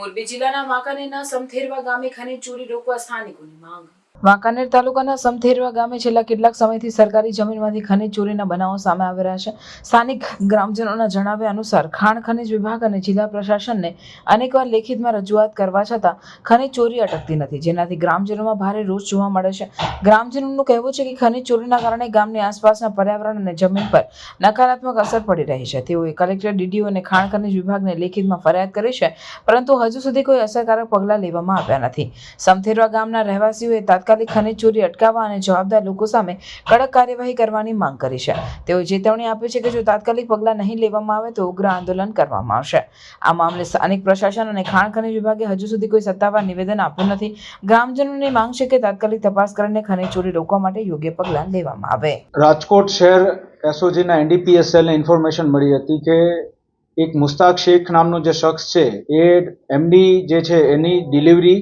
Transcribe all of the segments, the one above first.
મોરબી જિલ્લાના વાંકાનેરના સમથેરવા ગામે ખનીજ ચોરી રોકવા સ્થાનિકોની માંગ। વાંકાનેર તાલુકાના સમથેરવા ગામે છેલ્લા કેટલાક સમયથી સરકારી જમીનમાંથી ખનીજ ચોરીના બનાવો સામે આવી રહ્યા છે। સ્થાનિક ગ્રામજનોના જણાવ્યા અનુસાર ખાણ ખનીજ વિભાગ અને જિલ્લા પ્રશાસનને અનેકવાર લેખિતમાં રજૂઆત કરવા છતાં ખનીજ ચોરી અટકતી નથી, જેનાથી ગ્રામજનોમાં ભારે રોષ જોવા મળે છે। ગ્રામજનોનું કહેવું છે કે ખનીજ ચોરીના કારણે ગામની આસપાસના પર્યાવરણ અને જમીન પર નકારાત્મક અસર પડી રહી છે। તેઓએ કલેક્ટર, ડીડીઓ અને ખાણ ખનીજ વિભાગને લેખિતમાં ફરિયાદ કરી છે, પરંતુ હજુ સુધી કોઈ અસરકારક પગલાં લેવામાં આવ્યા નથી। સમથેરવા ગામના રહેવાસીઓએ તાત્કાલિક ખનીજ ચોરી અટકાવવા અને જવાબદાર લોકો સામે કડક કાર્યવાહી કરવાની માંગ કરી છે। તેઓએ ચેતવણી આપી છે કે જો તાત્કાલિક પગલાં નહીં લેવામાં આવે તો ઉગ્ર આંદોલન કરવામાં આવશે। આ મામલે સ્થાનિક પ્રશાસન અને ખાણ ખનીજ વિભાગે હજુ સુધી કોઈ સત્તાવાર નિવેદન આપ્યું નથી। ગ્રામજનોની માંગ છે કે તાત્કાલિક તપાસ કરીને ખનીજ ચોરી રોકવા માટે યોગ્ય પગલાં લેવામાં આવે। રાજકોટ શહેર એસઓજીના એનડીપીએસએલને ઇન્ફોર્મેશન મળી હતી કે એક મુસ્તાક શેખ નામનો જે શખ્સ છે એ એમડી જે છે એની ડિલિવરી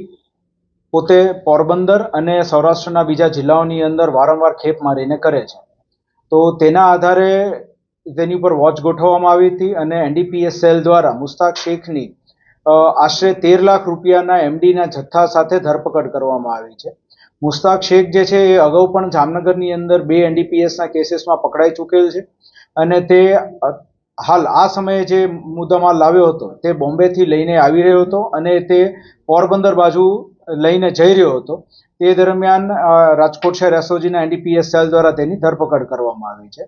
પોતે પોરબંદર અને સૌરાષ્ટ્રના બીજા જિલ્લાઓની અંદર વારંવાર ખેપ મારીને કરે છે। તો તેના આધારે તેની ઉપર વોચ ગોઠવવામાં આવી હતી અને એનડીપીએસ સેલ દ્વારા મુસ્તાક શેખની આશરે 13 લાખ રૂપિયાના એમડીના જથ્થા સાથે ધરપકડ કરવામાં આવી છે। મુસ્તાક શેખ જે છે એ અગાઉ પણ જામનગરની અંદર 2 એનડીપીએસના કેસીસમાં પકડાઈ ચૂકેલ છે અને તે હાલ આ સમયે જે મુદ્દામાલ લાવ્યો હતો તે બોમ્બેથી લઈને આવી રહ્યો હતો અને તે પોરબંદર બાજુ લઈને જઈ રહ્યો હતો। તે દરમિયાન રાજકોટ શહેર એસઓજીના એનડીપીએસ સેલ દ્વારા તેની ધરપકડ કરવામાં આવી છે।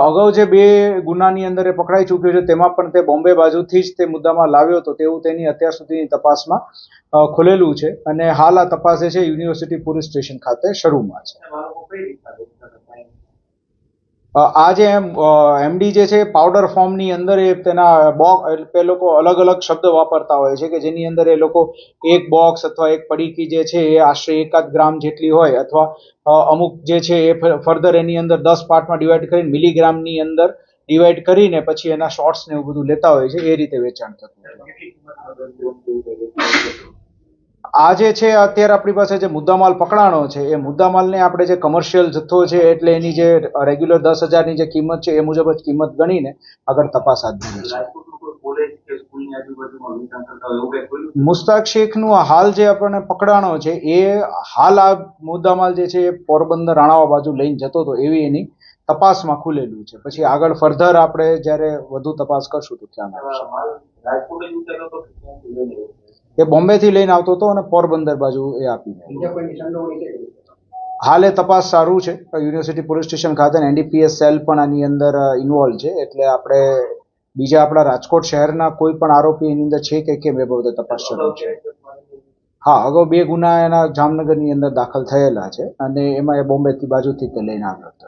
અગાઉ જે 2 ગુનાની અંદર એ પકડાઈ ચૂક્યો છે તેમાં પણ તે બોમ્બે બાજુથી જ તે મુદ્દામાં લાવ્યો હતો તેવું તેની અત્યાર સુધીની તપાસમાં ખુલેલું છે અને હાલ આ તપાસ જે છે યુનિવર્સિટી પોલીસ સ્ટેશન ખાતે શરૂમાં છે। આ જે એમડી જે છે પાવડર ફોર્મની અંદર એ તેના એ લોકો અલગ અલગ શબ્દ વાપરતા હોય છે કે જેની અંદર એ લોકો એક બોક્સ અથવા એક પડીકી જે છે એ આશરે 1 ગ્રામ જેટલી હોય અથવા અમુક જે છે એ ફર્ધર એની અંદર 10 પાર્ટમાં ડિવાઈડ કરીને મિલીગ્રામની અંદર ડિવાઈડ કરીને પછી એના શોર્ટ્સ ને એવું બધું લેતા હોય છે, એ રીતે વેચાણ થતું હોય। આ જે છે અત્યારે આપણી પાસે જે મુદ્દામાલ પકડાણો છે એ મુદ્દામાલને આપણે જે કમર્શિયલ જથ્થો છે એટલે એની જે રેગ્યુલર 10,000ની જે કિંમત છે એ મુજબ જ કિંમત ગણીને આગળ તપાસ હાથ ધરી છે। મુસ્તાક શેખનું હાલ જે આપણને પકડાણો છે એ હાલ આ મુદ્દામાલ જે છે એ પોરબંદર રાણાવા બાજુ લઈને જતો હતો એવી એની તપાસમાં ખુલેલું છે। પછી આગળ ફર્ધર આપણે જ્યારે વધુ તપાસ કરશું તો ખ્યાલ આવશે। એ બોમ્બેથી લઈને આવતો હતો અને પોરબંદર બાજુ એ આપીને હાલ એ તપાસ સારું છે। યુનિવર્સિટી પોલીસ સ્ટેશન ખાતે એનડીપીએસ સેલ પણ આની અંદર ઇન્વોલ્વ છે, એટલે આપણે બીજા આપણા રાજકોટ શહેરના કોઈ પણ આરોપી એની અંદર છે કે કેમ એ બાબતે તપાસ શરૂ છે। હા, અગાઉ 2 ગુના એના જામનગરની અંદર દાખલ થયેલા છે અને એમાં એ બોમ્બેથી બાજુથી તે લઈને આવ્યો હતો।